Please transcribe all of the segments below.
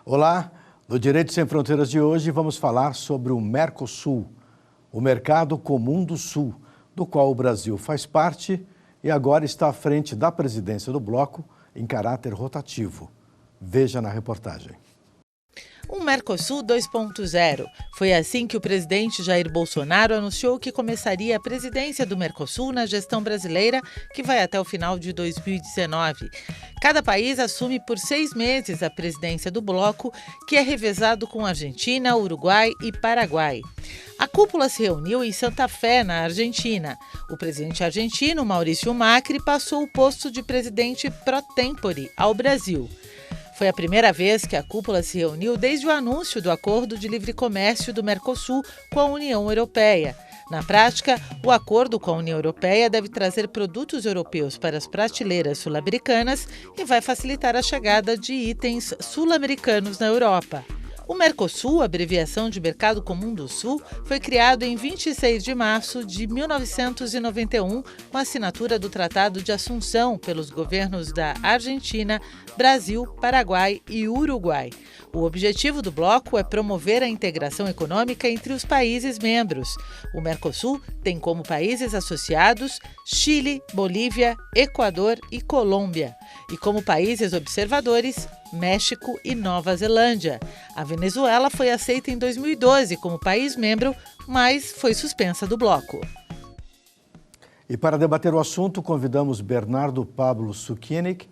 Olá, no Direito Sem Fronteiras de hoje vamos falar sobre o Mercosul, o Mercado Comum do Sul, do qual o Brasil faz parte e agora está à frente da presidência do bloco em caráter rotativo. Veja na reportagem. Um Mercosul 2.0. Foi assim que o presidente Jair Bolsonaro anunciou que começaria a presidência do Mercosul na gestão brasileira, que vai até o final de 2019. Cada país assume por 6 meses a presidência do bloco, que é revezado com Argentina, Uruguai e Paraguai. A cúpula se reuniu em Santa Fé, na Argentina. O presidente argentino, Maurício Macri, passou o posto de presidente pro tempore ao Brasil. Foi a primeira vez que a cúpula se reuniu desde o anúncio do Acordo de Livre Comércio do Mercosul com a União Europeia. Na prática, o acordo com a União Europeia deve trazer produtos europeus para as prateleiras sul-americanas e vai facilitar a chegada de itens sul-americanos na Europa. O Mercosul, abreviação de Mercado Comum do Sul, foi criado em 26 de março de 1991, com a assinatura do Tratado de Assunção pelos governos da Argentina, Brasil, Paraguai e Uruguai. O objetivo do bloco é promover a integração econômica entre os países membros. O Mercosul tem como países associados Chile, Bolívia, Equador e Colômbia. E como países observadores, México e Nova Zelândia. A Venezuela foi aceita em 2012 como país membro, mas foi suspensa do bloco. E para debater o assunto, convidamos Bernardo Pablo Sukienic,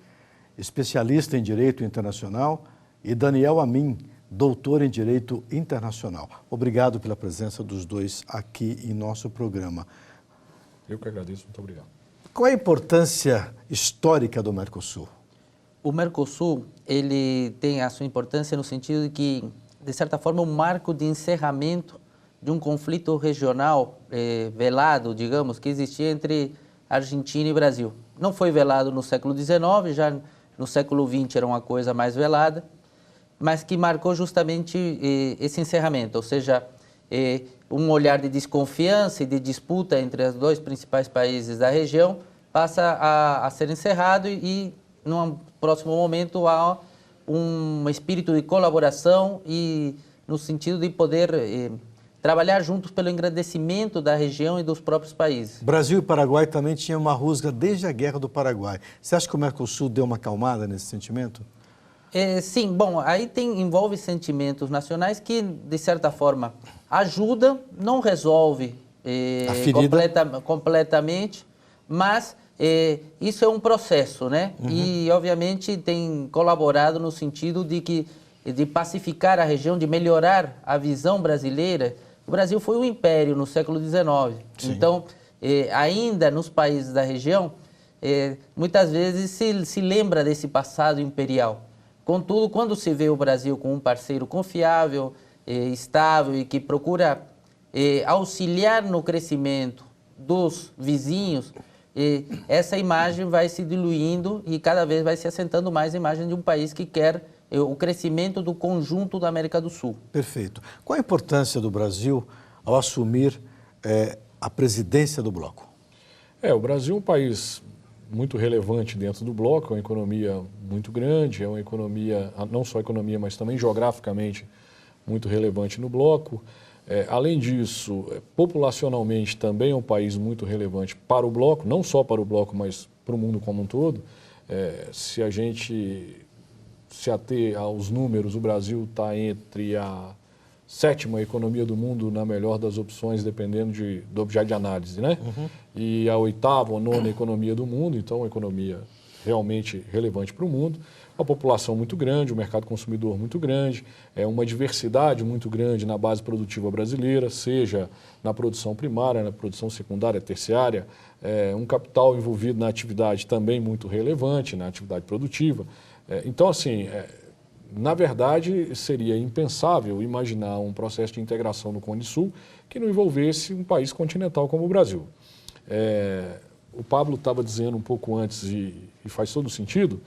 especialista em Direito Internacional, e Daniel Amin, doutor em Direito Internacional. Obrigado pela presença dos dois aqui em nosso programa. Eu que agradeço, muito obrigado. Qual é a importância histórica do Mercosul? O Mercosul, ele tem a sua importância no sentido de que, de certa forma, é um marco de encerramento de um conflito regional velado, digamos, que existia entre Argentina e Brasil. Não foi velado no século XIX, já no século XX era uma coisa mais velada, mas que marcou justamente esse encerramento, ou seja, um olhar de desconfiança e de disputa entre os dois principais países da região passa a ser encerrado e num próximo momento há um espírito de colaboração e no sentido de poder trabalhar juntos pelo engrandecimento da região e dos próprios países. Brasil e Paraguai também tinham uma rusga desde a Guerra do Paraguai. Você acha que o Mercosul deu uma acalmada nesse sentimento? Sim, bom, aí envolve sentimentos nacionais que, de certa forma, ajuda, não resolve completamente, mas isso é um processo, né? Uhum. E, obviamente, tem colaborado no sentido de pacificar a região, de melhorar a visão brasileira. O Brasil foi um império no século XIX. Sim. Então, ainda nos países da região, muitas vezes se lembra desse passado imperial. Contudo, quando se vê o Brasil como um parceiro confiável, estável e que procura auxiliar no crescimento dos vizinhos, essa imagem vai se diluindo e cada vez vai se assentando mais a imagem de um país que quer o crescimento do conjunto da América do Sul. Perfeito. Qual a importância do Brasil ao assumir a presidência do bloco? O Brasil é um país muito relevante dentro do bloco, é uma economia muito grande, é uma economia, não só economia, mas também geograficamente muito relevante no bloco. Além disso, populacionalmente também é um país muito relevante para o bloco, não só para o bloco, mas para o mundo como um todo. Se a gente se ater aos números, o Brasil está entre a 7ª economia do mundo, na melhor das opções, dependendo do objeto de análise, né? Uhum. E a 8ª ou 9ª economia do mundo, então uma economia realmente relevante para o mundo. Uma população muito grande, um mercado consumidor muito grande, uma diversidade muito grande na base produtiva brasileira, seja na produção primária, na produção secundária, terciária, um capital envolvido na atividade também muito relevante, na atividade produtiva. Então, assim, na verdade, seria impensável imaginar um processo de integração no Cone Sul que não envolvesse um país continental como o Brasil. O Pablo estava dizendo um pouco antes, e faz todo sentido,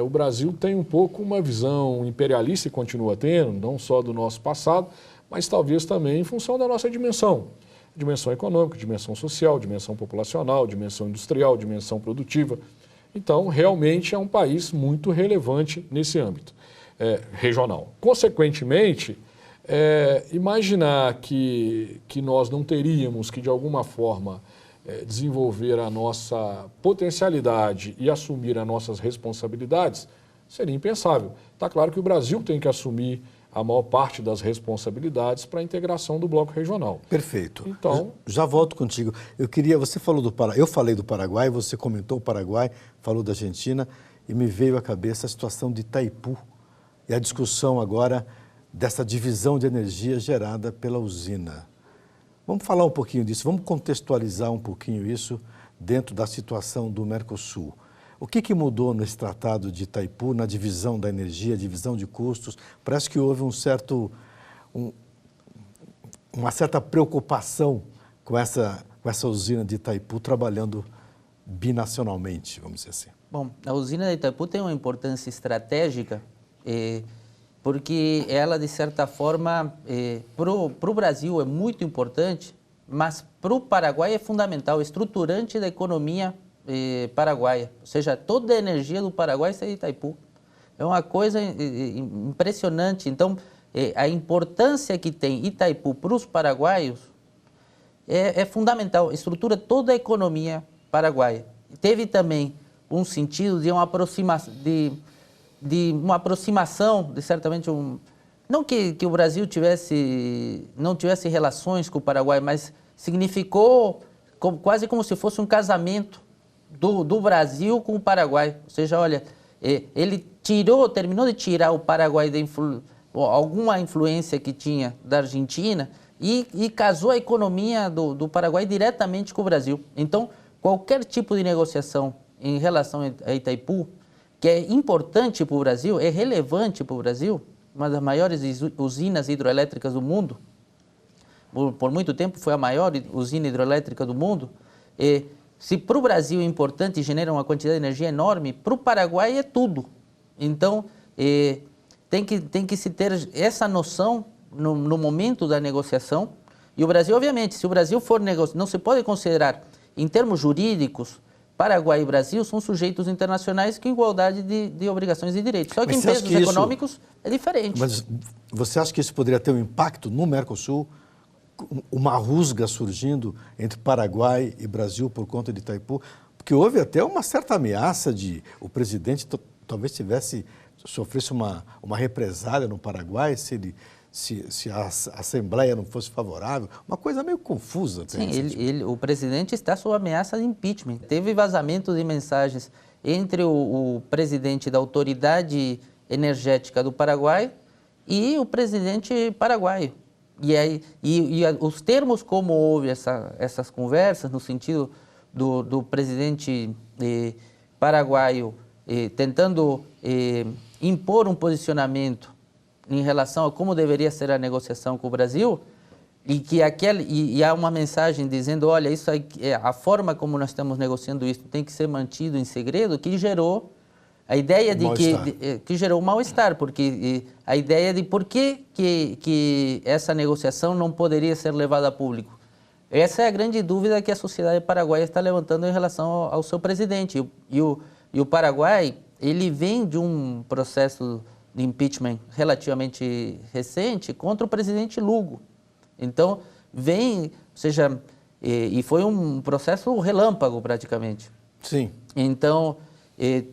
o Brasil tem um pouco uma visão imperialista e continua tendo, não só do nosso passado, mas talvez também em função da nossa dimensão. Dimensão econômica, dimensão social, dimensão populacional, dimensão industrial, dimensão produtiva. Então, realmente é um país muito relevante nesse âmbito. regional. Consequentemente, imaginar que nós não teríamos que, de alguma forma, desenvolver a nossa potencialidade e assumir as nossas responsabilidades seria impensável. Está claro que o Brasil tem que assumir a maior parte das responsabilidades para a integração do bloco regional. Perfeito. Então, já volto contigo. Você falou do Paraguai, eu falei do Paraguai, você comentou o Paraguai, falou da Argentina e me veio à cabeça a situação de Itaipu e a discussão agora dessa divisão de energia gerada pela usina. Vamos falar um pouquinho disso, vamos contextualizar um pouquinho isso dentro da situação do Mercosul. O que mudou nesse tratado de Itaipu, na divisão da energia, divisão de custos? Parece que houve uma certa preocupação com essa usina de Itaipu trabalhando binacionalmente, vamos dizer assim. Bom, a usina de Itaipu tem uma importância estratégica, porque ela, de certa forma, para o Brasil é muito importante, mas para o Paraguai é fundamental, estruturante da economia paraguaia. Ou seja, toda a energia do Paraguai sai de Itaipu. É uma coisa impressionante. Então, a importância que tem Itaipu para os paraguaios é fundamental, estrutura toda a economia paraguaia. Teve também um sentido de uma aproximação, de certamente não que o Brasil não tivesse relações com o Paraguai, mas significou quase como se fosse um casamento do Brasil com o Paraguai. Ou seja, olha, ele terminou de tirar o Paraguai alguma influência que tinha da Argentina e casou a economia do Paraguai diretamente com o Brasil. Então, qualquer tipo de negociação em relação a Itaipu, que é importante para o Brasil, é relevante para o Brasil, uma das maiores usinas hidroelétricas do mundo, por muito tempo foi a maior usina hidroelétrica do mundo, se para o Brasil é importante e genera uma quantidade de energia enorme, para o Paraguai é tudo. Então, tem que se ter essa noção no momento da negociação. E o Brasil, obviamente, se o Brasil for negociar, não se pode considerar, em termos jurídicos, Paraguai e Brasil são sujeitos internacionais com igualdade de obrigações e direitos. Só que em pesos econômicos é diferente. Mas você acha que isso poderia ter um impacto no Mercosul? Uma rusga surgindo entre Paraguai e Brasil por conta de Itaipu? Porque houve até uma certa ameaça de o presidente talvez sofresse uma represália no Paraguai se a Assembleia não fosse favorável. Uma coisa meio confusa. Sim, o presidente está sob ameaça de impeachment. Teve vazamento de mensagens entre o presidente da Autoridade Energética do Paraguai e o presidente paraguaio. E os termos como houve essas conversas, no sentido do presidente paraguaio tentando impor um posicionamento em relação a como deveria ser a negociação com o Brasil, e há uma mensagem dizendo, olha, isso aí, a forma como nós estamos negociando isso tem que ser mantido em segredo, que gerou a ideia de que gerou um mal-estar, porque a ideia de por que essa negociação não poderia ser levada a público. Essa é a grande dúvida que a sociedade paraguaia está levantando em relação ao seu presidente. E o Paraguai, ele vem de um processo de impeachment relativamente recente contra o presidente Lugo. Então, e foi um processo relâmpago praticamente. Sim. Então,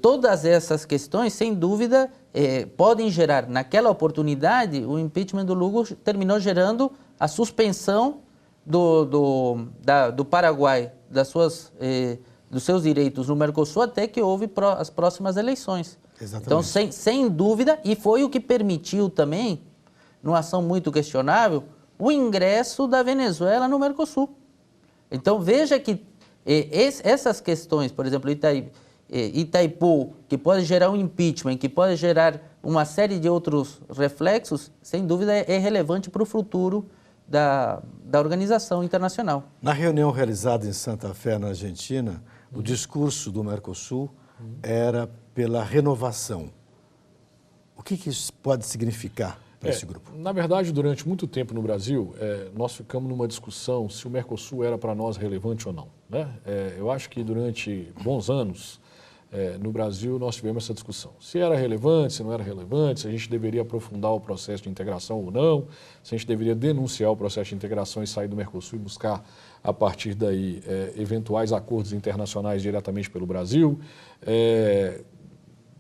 todas essas questões, sem dúvida, podem gerar, naquela oportunidade, o impeachment do Lugo terminou gerando a suspensão do Paraguai, dos seus direitos no Mercosul, até que houve as próximas eleições. Exatamente. Então, sem dúvida, e foi o que permitiu também, numa ação muito questionável, o ingresso da Venezuela no Mercosul. Então, veja que essas questões, por exemplo, Itaipu, que pode gerar um impeachment, que pode gerar uma série de outros reflexos, sem dúvida é relevante para o futuro da organização internacional. Na reunião realizada em Santa Fé, na Argentina, o discurso do Mercosul era pela renovação. O que isso pode significar para esse grupo? Na verdade, durante muito tempo no Brasil, nós ficamos numa discussão se o Mercosul era para nós relevante ou não, né? Eu acho que durante bons anos no Brasil nós tivemos essa discussão. Se era relevante, se não era relevante, se a gente deveria aprofundar o processo de integração ou não, se a gente deveria denunciar o processo de integração e sair do Mercosul e buscar, a partir daí, eventuais acordos internacionais diretamente pelo Brasil.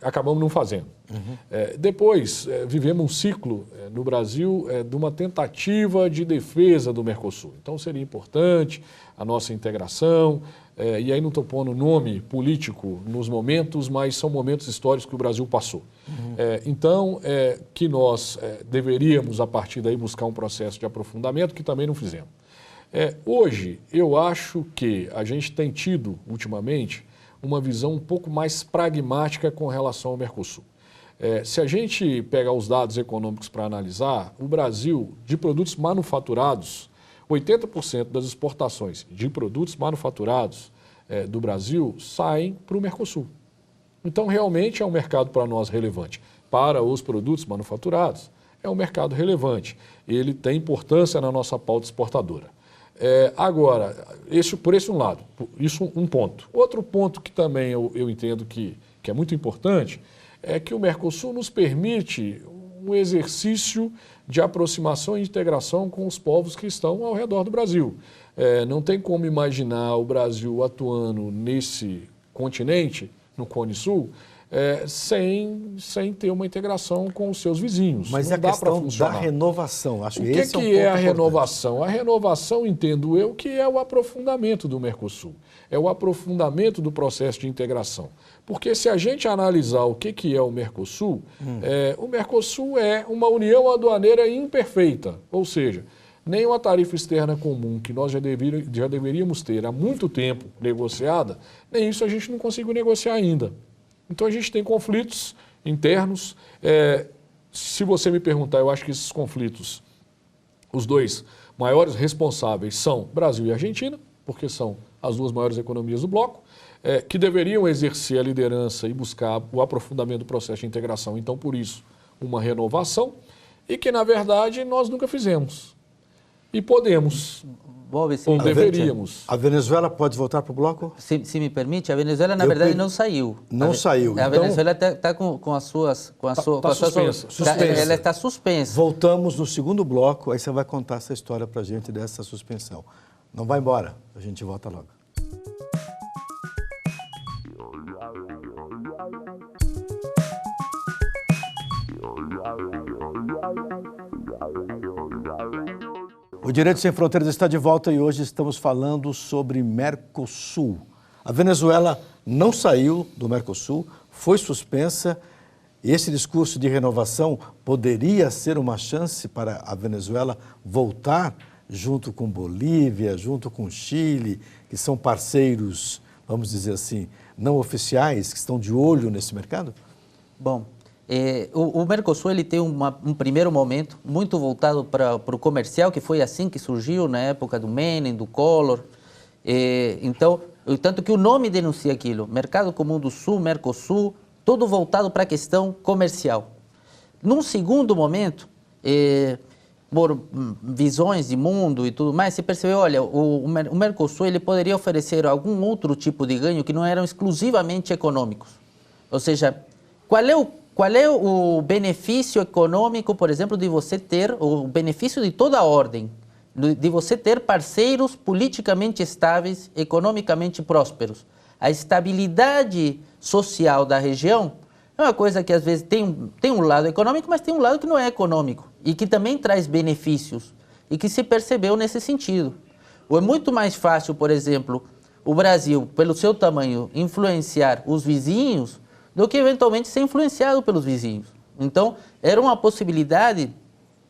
Acabamos não fazendo. Depois, vivemos um ciclo no Brasil de uma tentativa de defesa do Mercosul. Então, seria importante a nossa integração, e aí não estou pondo nome político nos momentos, mas são momentos históricos que o Brasil passou. Então, que nós deveríamos, a partir daí, buscar um processo de aprofundamento, que também não fizemos. Hoje, eu acho que a gente tem tido, ultimamente, uma visão um pouco mais pragmática com relação ao Mercosul. Se a gente pegar os dados econômicos para analisar, o Brasil, de produtos manufaturados, 80% das exportações de produtos manufaturados do Brasil saem para o Mercosul. Então, realmente é um mercado para nós relevante. Para os produtos manufaturados, é um mercado relevante. Ele tem importância na nossa pauta exportadora. Agora, por esse um lado, isso um ponto. Outro ponto que também eu entendo que é muito importante é que o Mercosul nos permite um exercício de aproximação e integração com os povos que estão ao redor do Brasil. Não tem como imaginar o Brasil atuando nesse continente, no Cone Sul, sem ter uma integração com os seus vizinhos. Mas não a dá questão funcionar. da renovação, acho que O esse que é a ponto renovação? importante. A renovação, entendo eu, que é o aprofundamento do Mercosul. É o aprofundamento do processo de integração. Porque se a gente analisar o que é o Mercosul, o Mercosul é uma união aduaneira imperfeita, ou seja, nem uma tarifa externa comum que nós já deveríamos ter há muito tempo negociada, nem isso a gente não conseguiu negociar ainda. Então, a gente tem conflitos internos. Se você me perguntar, eu acho que esses conflitos, os dois maiores responsáveis são Brasil e Argentina, porque são as duas maiores economias do bloco, que deveriam exercer a liderança e buscar o aprofundamento do processo de integração. Então, por isso, uma renovação, e que, na verdade, nós nunca fizemos. E podemos. Ou deveríamos. A Venezuela pode voltar para o bloco? Se me permite, a Venezuela, na verdade, não saiu. Não saiu. A Venezuela está com as suas... Está suspensa. Ela está suspensa. Voltamos no segundo bloco, aí você vai contar essa história para a gente dessa suspensão. Não vai embora, a gente volta logo. O Direito Sem Fronteiras está de volta e hoje estamos falando sobre Mercosul. A Venezuela não saiu do Mercosul, foi suspensa. Esse discurso de renovação poderia ser uma chance para a Venezuela voltar junto com Bolívia, junto com Chile, que são parceiros, vamos dizer assim, não oficiais, que estão de olho nesse mercado? Bom, o Mercosul ele tem um primeiro momento muito voltado para o comercial, que foi assim que surgiu na época do Menem, do Collor. Então, tanto que o nome denuncia aquilo, Mercado Comum do Sul, Mercosul, todo voltado para a questão comercial. Num segundo momento, por visões de mundo e tudo mais, se percebeu, olha, o Mercosul ele poderia oferecer algum outro tipo de ganho que não eram exclusivamente econômicos. Ou seja, qual é o benefício econômico, por exemplo, de você ter, o benefício de toda a ordem, de você ter parceiros politicamente estáveis, economicamente prósperos? A estabilidade social da região é uma coisa que às vezes tem um lado econômico, mas tem um lado que não é econômico e que também traz benefícios e que se percebeu nesse sentido. Ou é muito mais fácil, por exemplo, o Brasil, pelo seu tamanho, influenciar os vizinhos do que eventualmente ser influenciado pelos vizinhos. Então, era uma possibilidade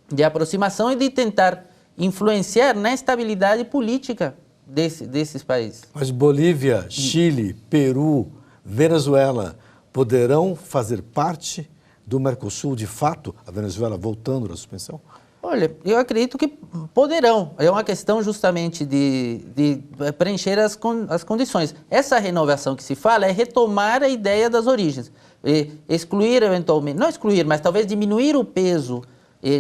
de aproximação e de tentar influenciar na estabilidade política desses países. Mas Bolívia, Chile, Peru, Venezuela poderão fazer parte do Mercosul de fato, a Venezuela voltando da suspensão? Olha, eu acredito que poderão. É uma questão justamente de preencher as condições. Essa renovação que se fala é retomar a ideia das origens. Excluir eventualmente, não excluir, mas talvez diminuir o peso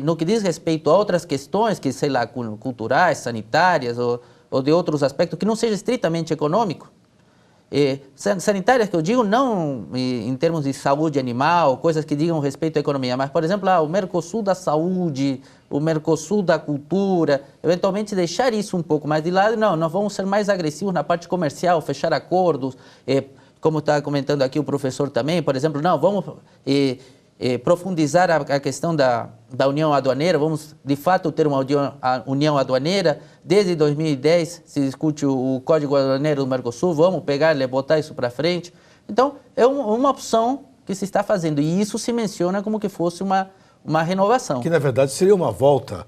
no que diz respeito a outras questões, que sei lá, culturais, sanitárias ou de outros aspectos, que não seja estritamente econômico. sanitárias que eu digo não em termos de saúde animal, coisas que digam respeito à economia, mas, por exemplo, o Mercosul da saúde, o Mercosul da cultura, eventualmente deixar isso um pouco mais de lado. Não, nós vamos ser mais agressivos na parte comercial, fechar acordos, como está comentando aqui o professor também, por exemplo, não, vamos profundizar a questão da união aduaneira, vamos de fato ter uma união aduaneira. Desde 2010 se discute o Código Aduaneiro do Mercosul, vamos pegar e botar isso para frente. Então, é uma opção que se está fazendo, e isso se menciona como que fosse uma renovação. Que, na verdade, seria uma volta.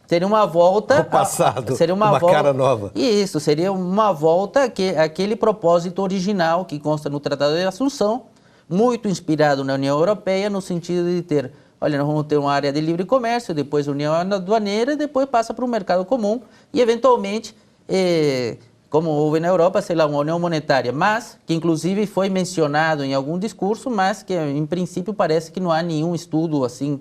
Seria uma volta ao passado, seria uma volta, cara nova. Isso, seria uma volta àquele propósito original que consta no Tratado de Assunção, muito inspirado na União Europeia, no sentido de ter, olha, nós vamos ter uma área de livre comércio, depois União Aduaneira, depois passa para o mercado comum e, eventualmente, como houve na Europa, sei lá, uma União Monetária, mas que, inclusive, foi mencionado em algum discurso, mas que, em princípio, parece que não há nenhum estudo, assim,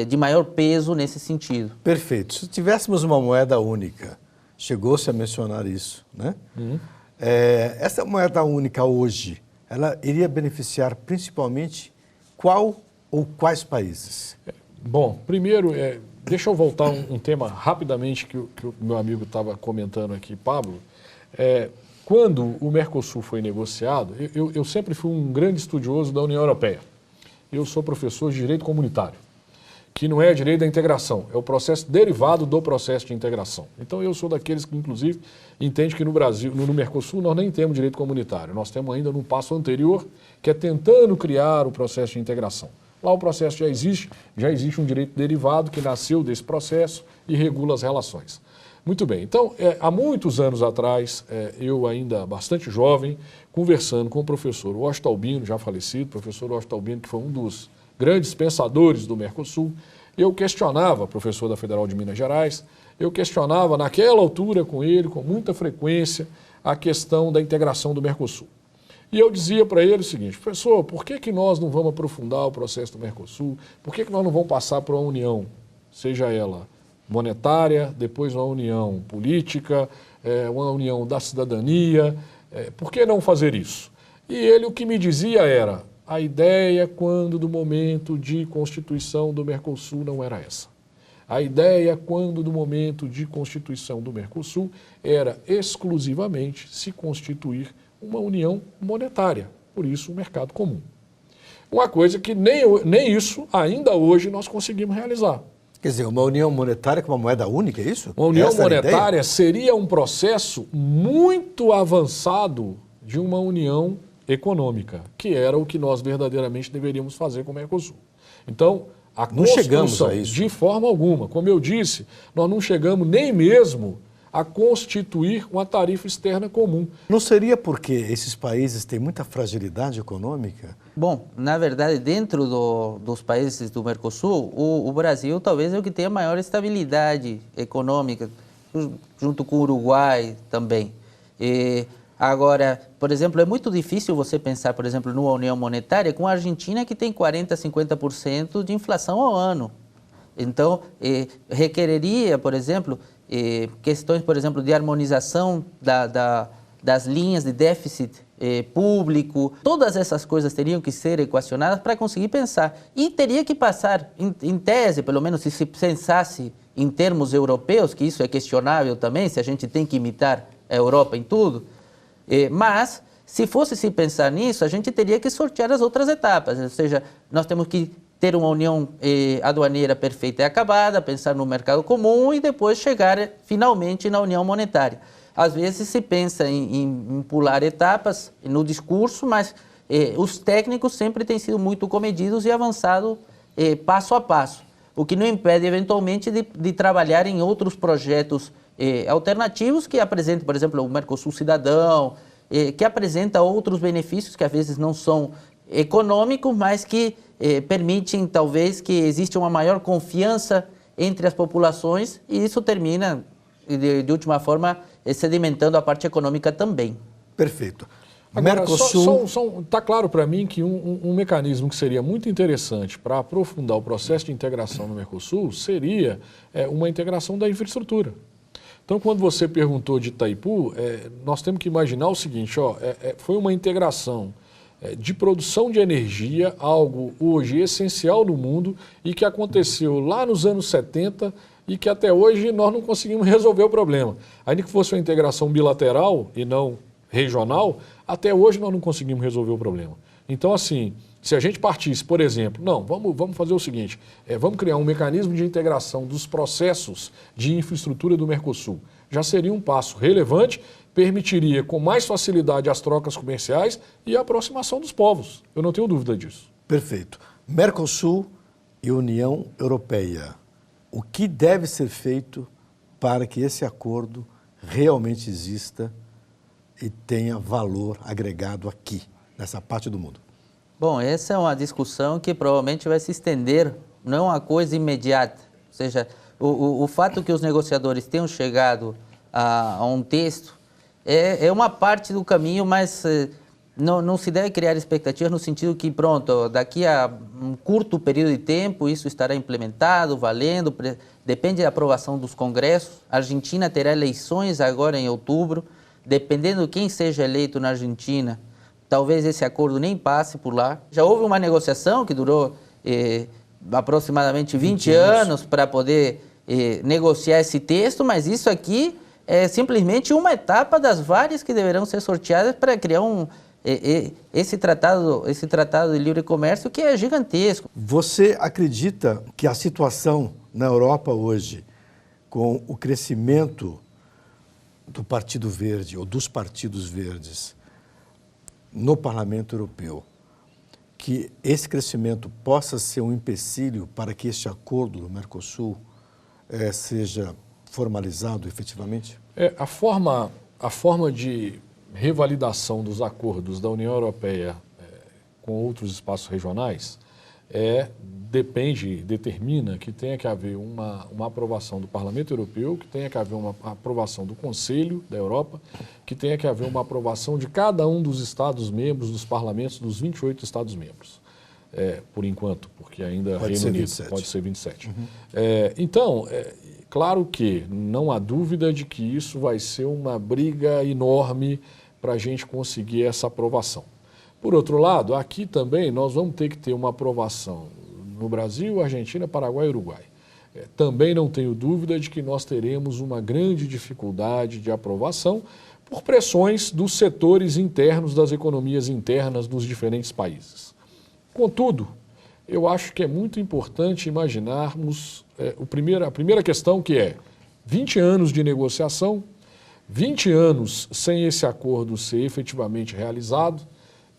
de maior peso nesse sentido. Perfeito. Se tivéssemos uma moeda única, chegou-se a mencionar isso, né? Essa moeda única hoje, ela iria beneficiar principalmente qual ou quais países? Bom, primeiro, deixa eu voltar um tema rapidamente que o meu amigo estava comentando aqui, Pablo. Quando o Mercosul foi negociado, eu sempre fui um grande estudioso da União Europeia. Eu sou professor de Direito Comunitário, que não é direito da integração, é o processo derivado do processo de integração. Então eu sou daqueles que, inclusive, entende que no Brasil, no Mercosul, nós nem temos direito comunitário. Nós temos ainda num passo anterior, que é tentando criar o processo de integração. Lá o processo já existe um direito derivado que nasceu desse processo e regula as relações. Muito bem, então, há muitos anos atrás, eu ainda bastante jovem, conversando com o professor Washington Albino, já falecido, professor Washington Albino, que foi um dos grandes pensadores do Mercosul, eu questionava, professor da Federal de Minas Gerais, eu questionava naquela altura com ele, com muita frequência, a questão da integração do Mercosul. E eu dizia para ele o seguinte: professor, por que nós não vamos aprofundar o processo do Mercosul? Por que nós não vamos passar por uma união, seja ela monetária, depois uma união política, uma união da cidadania? Por que não fazer isso? E ele o que me dizia era: a ideia, quando do momento de constituição do Mercosul, não era essa. A ideia, quando do momento de constituição do Mercosul, era exclusivamente se constituir uma união monetária, por isso o mercado comum. Uma coisa que nem isso, ainda hoje, nós conseguimos realizar. Quer dizer, uma união monetária com uma moeda única, é isso? Uma união monetária seria um processo muito avançado de uma união econômica, que era o que nós verdadeiramente deveríamos fazer com o Mercosul. Então, não chegamos a isso. De forma alguma. Como eu disse, nós não chegamos nem mesmo a constituir uma tarifa externa comum. Não seria porque esses países têm muita fragilidade econômica? Bom, na verdade, dentro dos países do Mercosul, o Brasil talvez é o que tenha maior estabilidade econômica, junto com o Uruguai também. Agora, por exemplo, é muito difícil você pensar, por exemplo, numa união monetária com a Argentina, que tem 40%, 50% de inflação ao ano. Então, requereria, por exemplo, questões, por exemplo, de harmonização das linhas de déficit público. Todas essas coisas teriam que ser equacionadas para conseguir pensar. E teria que passar, em tese, pelo menos, se se pensasse em termos europeus, que isso é questionável também, se a gente tem que imitar a Europa em tudo. Mas, se fosse se pensar nisso, a gente teria que sortear as outras etapas. Ou seja, nós temos que ter uma união aduaneira perfeita e acabada, pensar no mercado comum e depois chegar finalmente na união monetária. Às vezes se pensa em pular etapas no discurso, mas os técnicos sempre têm sido muito comedidos e avançado passo a passo, o que não impede eventualmente de trabalhar em outros projetos alternativos que apresentem, por exemplo, o Mercosul Cidadão, que apresenta outros benefícios que às vezes não são econômicos, mas que permitem talvez que exista uma maior confiança entre as populações e isso termina, de última forma, sedimentando a parte econômica também. Perfeito. Agora, Mercosul... está claro para mim que um mecanismo que seria muito interessante para aprofundar o processo de integração no Mercosul seria uma integração da infraestrutura. Então, quando você perguntou de Itaipu, nós temos que imaginar o seguinte, foi uma integração de produção de energia, algo hoje essencial no mundo e que aconteceu lá nos anos 70 e que até hoje nós não conseguimos resolver o problema. Ainda que fosse uma integração bilateral e não regional, até hoje nós não conseguimos resolver o problema. Então, assim, se a gente partisse, por exemplo, não, vamos fazer o seguinte, vamos criar um mecanismo de integração dos processos de infraestrutura do Mercosul. Já seria um passo relevante, permitiria com mais facilidade as trocas comerciais e a aproximação dos povos. Eu não tenho dúvida disso. Perfeito. Mercosul e União Europeia. O que deve ser feito para que esse acordo realmente exista e tenha valor agregado aqui, nessa parte do mundo? Bom, essa é uma discussão que provavelmente vai se estender, não é uma coisa imediata. Ou seja, o fato que os negociadores tenham chegado a um texto é uma parte do caminho, mas não se deve criar expectativas no sentido que, pronto, daqui a um curto período de tempo isso estará implementado, valendo, depende da aprovação dos congressos. A Argentina terá eleições agora em outubro, dependendo de quem seja eleito na Argentina, talvez esse acordo nem passe por lá. Já houve uma negociação que durou aproximadamente 20 anos para poder negociar esse texto, mas isso aqui é simplesmente uma etapa das várias que deverão ser sorteadas para criar esse tratado de livre comércio que é gigantesco. Você acredita que a situação na Europa hoje, com o crescimento do Partido Verde ou dos partidos verdes no Parlamento Europeu, que esse crescimento possa ser um empecilho para que este acordo do Mercosul seja formalizado efetivamente? A forma de revalidação dos acordos da União Europeia com outros espaços regionais determina que tenha que haver uma aprovação do Parlamento Europeu, que tenha que haver uma aprovação do Conselho da Europa, que tenha que haver uma aprovação de cada um dos Estados-membros, dos parlamentos dos 28 Estados-membros. Por enquanto, porque ainda pode Reino ser Unido 27. pode ser 27. Uhum. Então, claro que não há dúvida de que isso vai ser uma briga enorme para a gente conseguir essa aprovação. Por outro lado, aqui também nós vamos ter que ter uma aprovação no Brasil, Argentina, Paraguai e Uruguai. Também não tenho dúvida de que nós teremos uma grande dificuldade de aprovação por pressões dos setores internos, das economias internas dos diferentes países. Contudo, eu acho que é muito importante imaginarmos a primeira questão, que é 20 anos de negociação, 20 anos sem esse acordo ser efetivamente realizado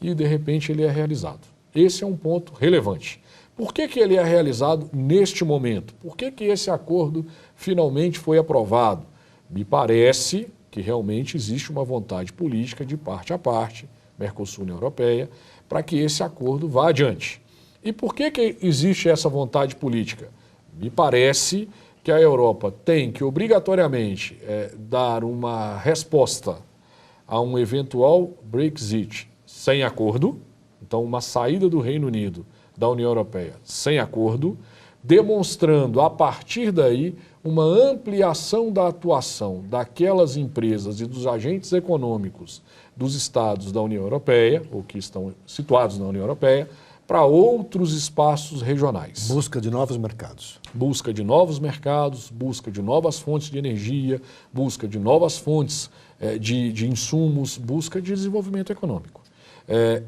e, de repente, ele é realizado. Esse é um ponto relevante. Por que ele é realizado neste momento? Por que esse acordo finalmente foi aprovado? Me parece que realmente existe uma vontade política de parte a parte, Mercosul e União Europeia, para que esse acordo vá adiante. E por que existe essa vontade política? Me parece que a Europa tem que obrigatoriamente dar uma resposta a um eventual Brexit sem acordo, então uma saída do Reino Unido da União Europeia sem acordo, demonstrando a partir daí uma ampliação da atuação daquelas empresas e dos agentes econômicos dos estados da União Europeia, ou que estão situados na União Europeia, para outros espaços regionais. Busca de novos mercados. Busca de novos mercados, busca de novas fontes de energia, busca de novas fontes de insumos, busca de desenvolvimento econômico.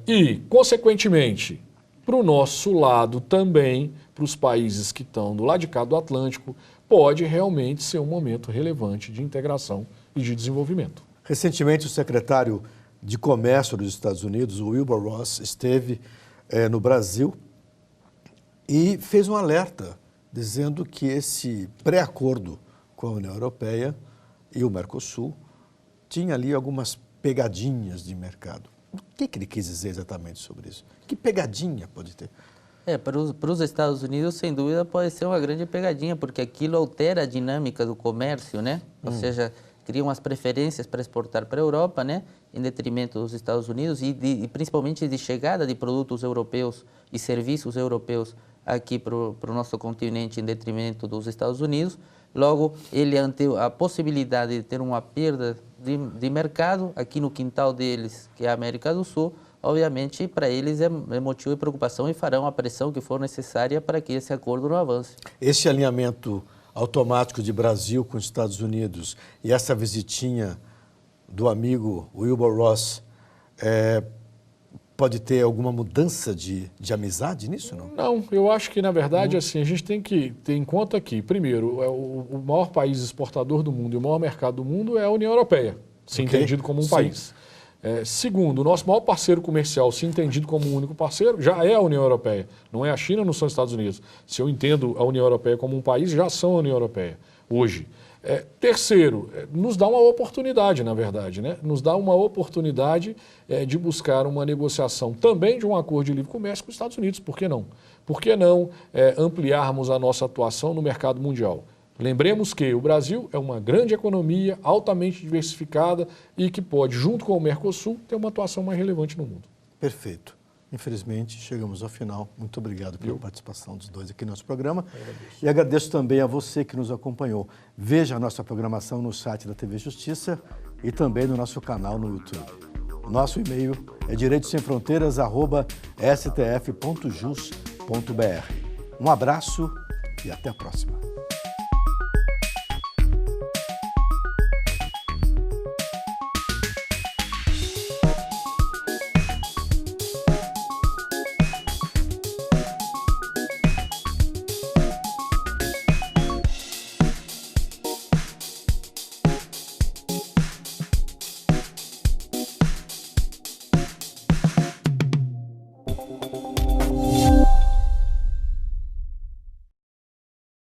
E, consequentemente, para o nosso lado também, para os países que estão do lado de cá do Atlântico, pode realmente ser um momento relevante de integração e de desenvolvimento. Recentemente, o secretário de Comércio dos Estados Unidos, o Wilbur Ross, esteve no Brasil e fez um alerta dizendo que esse pré-acordo com a União Europeia e o Mercosul tinha ali algumas pegadinhas de mercado. O que ele quis dizer exatamente sobre isso? Que pegadinha pode ter? Para os Estados Unidos, sem dúvida, pode ser uma grande pegadinha, porque aquilo altera a dinâmica do comércio, né? Ou seja, cria umas preferências para exportar para a Europa, né? Em detrimento dos Estados Unidos e principalmente de chegada de produtos europeus e serviços europeus aqui para o nosso continente em detrimento dos Estados Unidos. Logo, ele ante a possibilidade de ter uma perda de mercado aqui no quintal deles, que é a América do Sul, obviamente para eles é motivo de preocupação e farão a pressão que for necessária para que esse acordo não avance. Esse alinhamento automático de Brasil com os Estados Unidos e essa visitinha do amigo Wilbur Ross, pode ter alguma mudança de amizade nisso, não? Não, eu acho que, na verdade, assim, a gente tem que ter em conta que, primeiro, o maior país exportador do mundo e o maior mercado do mundo é a União Europeia, se entendido como um país. Segundo, o nosso maior parceiro comercial, se entendido como um único parceiro, já é a União Europeia. Não é a China, não são os Estados Unidos. Se eu entendo a União Europeia como um país, já são a União Europeia, hoje. Terceiro, nos dá uma oportunidade, na verdade, né? Nos dá uma oportunidade de buscar uma negociação também de um acordo de livre comércio com os Estados Unidos. Por que não? Por que não ampliarmos a nossa atuação no mercado mundial? Lembremos que o Brasil é uma grande economia, altamente diversificada e que pode, junto com o Mercosul, ter uma atuação mais relevante no mundo. Perfeito. Infelizmente, chegamos ao final. Muito obrigado pela participação dos dois aqui no nosso programa. E agradeço também a você que nos acompanhou. Veja a nossa programação no site da TV Justiça e também no nosso canal no YouTube. O nosso e-mail é direitosemfronteiras@stf.jus.br. Um abraço e até a próxima.